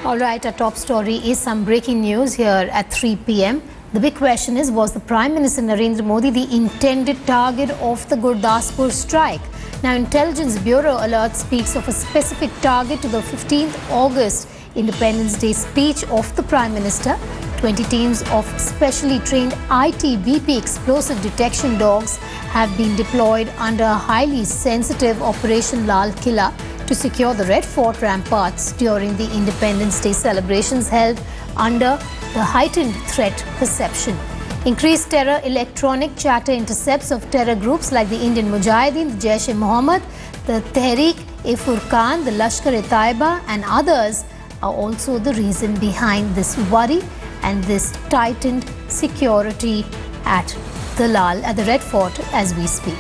All right, our top story is some breaking news here at 3 p.m. The big question is, was the Prime Minister Narendra Modi the intended target of the Gurdaspur strike? Now, Intelligence Bureau alert speaks of a specific target to the 15th August Independence Day speech of the Prime Minister. 20 teams of specially trained ITBP explosive detection dogs have been deployed under a highly sensitive Operation Lal Killa to secure the Red Fort ramparts during the Independence Day celebrations held under the heightened threat perception. Increased terror electronic chatter intercepts of terror groups like the Indian Mujahideen, the Jaish-e-Mohammed, the Tehreek-e-Furqan, the Lashkar-e-Taiba and others are also the reason behind this worry and this tightened security at the Red Fort as we speak.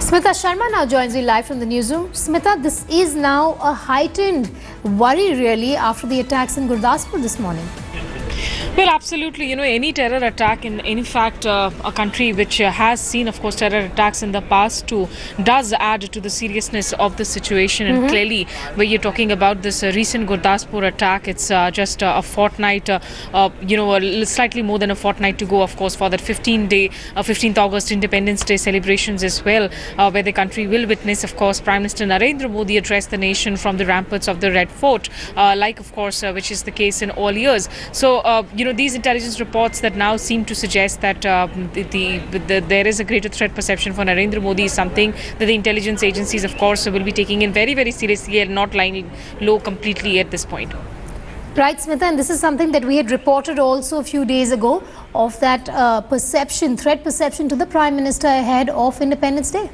Smita Sharma now joins me live from the newsroom. Smita, this is now a heightened worry really after the attacks in Gurdaspur this morning. Well, absolutely. Any terror attack in fact, a country which has seen, of course, terror attacks in the past too, does add to the seriousness of the situation. And clearly, when you're talking about this recent Gurdaspur attack, it's just a fortnight, slightly more than a fortnight to go, of course, for that 15th August Independence Day celebrations as well, where the country will witness, of course, Prime Minister Narendra Modi address the nation from the ramparts of the Red Fort, of course, which is the case in all years. So, these intelligence reports that now seem to suggest that there is a greater threat perception for Narendra Modi is something that the intelligence agencies, of course, will be taking in very, very seriously and not lying low completely at this point. Right, Smita, and this is something that we had reported also a few days ago of that threat perception to the Prime Minister ahead of Independence Day.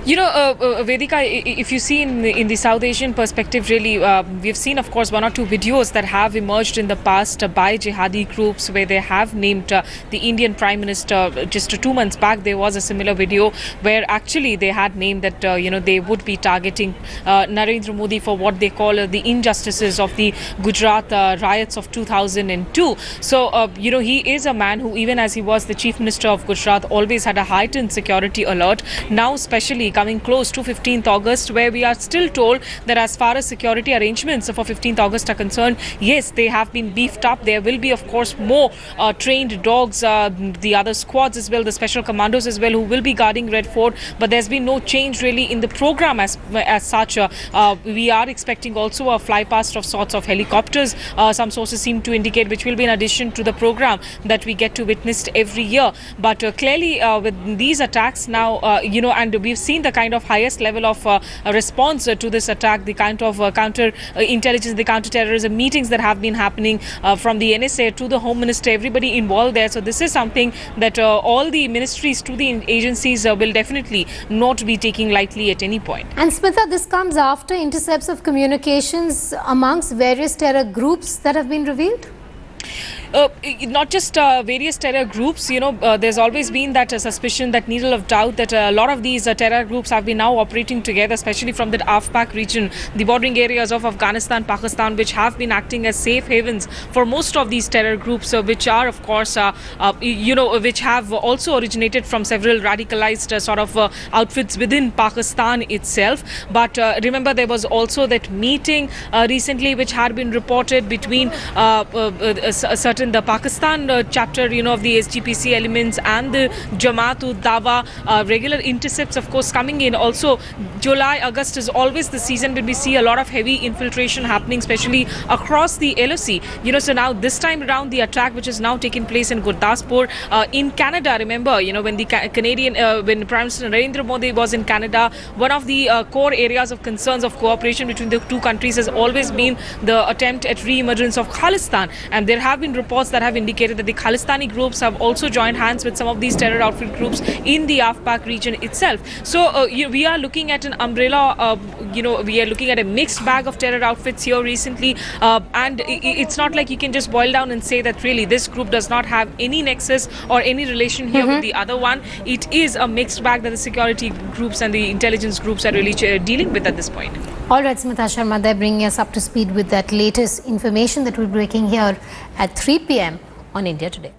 Vedika, if you see in the South Asian perspective, really, we've seen, of course, one or two videos that have emerged in the past by jihadi groups where they have named the Indian Prime Minister. Just 2 months back, there was a similar video where actually they had named that, they would be targeting Narendra Modi for what they call the injustices of the Gujarat riots of 2002. So, he is a man who, even as he was the Chief Minister of Gujarat, always had a heightened security alert. Now, especially coming close to 15th August, where we are still told that as far as security arrangements for 15th August are concerned, yes, they have been beefed up. There will be, of course, more trained dogs, the other squads as well, the special commandos as well, who will be guarding Red Fort. But there's been no change really in the program as such. We are expecting also a fly past of sorts of helicopters. Some sources seem to indicate, which will be in addition to the program that we get to witness every year. But clearly, with these attacks now, and we've seen the kind of highest level of response to this attack, the kind of counter-intelligence, the counter-terrorism meetings that have been happening from the NSA to the Home Minister, everybody involved there. So this is something that all the ministries to the agencies will definitely not be taking lightly at any point. And Smita, this comes after intercepts of communications amongst various terror groups that have been revealed? Not just various terror groups, there's always been that suspicion, that needle of doubt that a lot of these terror groups have been now operating together, especially from the AFPAC region, the bordering areas of Afghanistan, Pakistan, which have been acting as safe havens for most of these terror groups, which are, of course, which have also originated from several radicalized sort of outfits within Pakistan itself. But remember, there was also that meeting recently which had been reported between the Pakistan chapter, of the SGPC elements and the Jamaat-ud-Dawa, regular intercepts, of course, coming in. Also, July, August is always the season when we see a lot of heavy infiltration happening, especially across the LOC. So now this time around, the attack which is now taking place in Gurdaspur, in Canada, remember, when the when Prime Minister Narendra Modi was in Canada, one of the core areas of concerns of cooperation between the two countries has always been the attempt at re-emergence of Khalistan. And there have been reports that have indicated that the Khalistani groups have also joined hands with some of these terror outfit groups in the AFPAC region itself. So we are looking at an umbrella, we are looking at a mixed bag of terror outfits here recently, and it's not like you can just boil down and say that really this group does not have any nexus or any relation here with the other one. It is a mixed bag that the security groups and the intelligence groups are really dealing with at this point. All right, Smita Sharma, they're bringing us up to speed with that latest information that we're breaking here at 3 p.m. on India Today.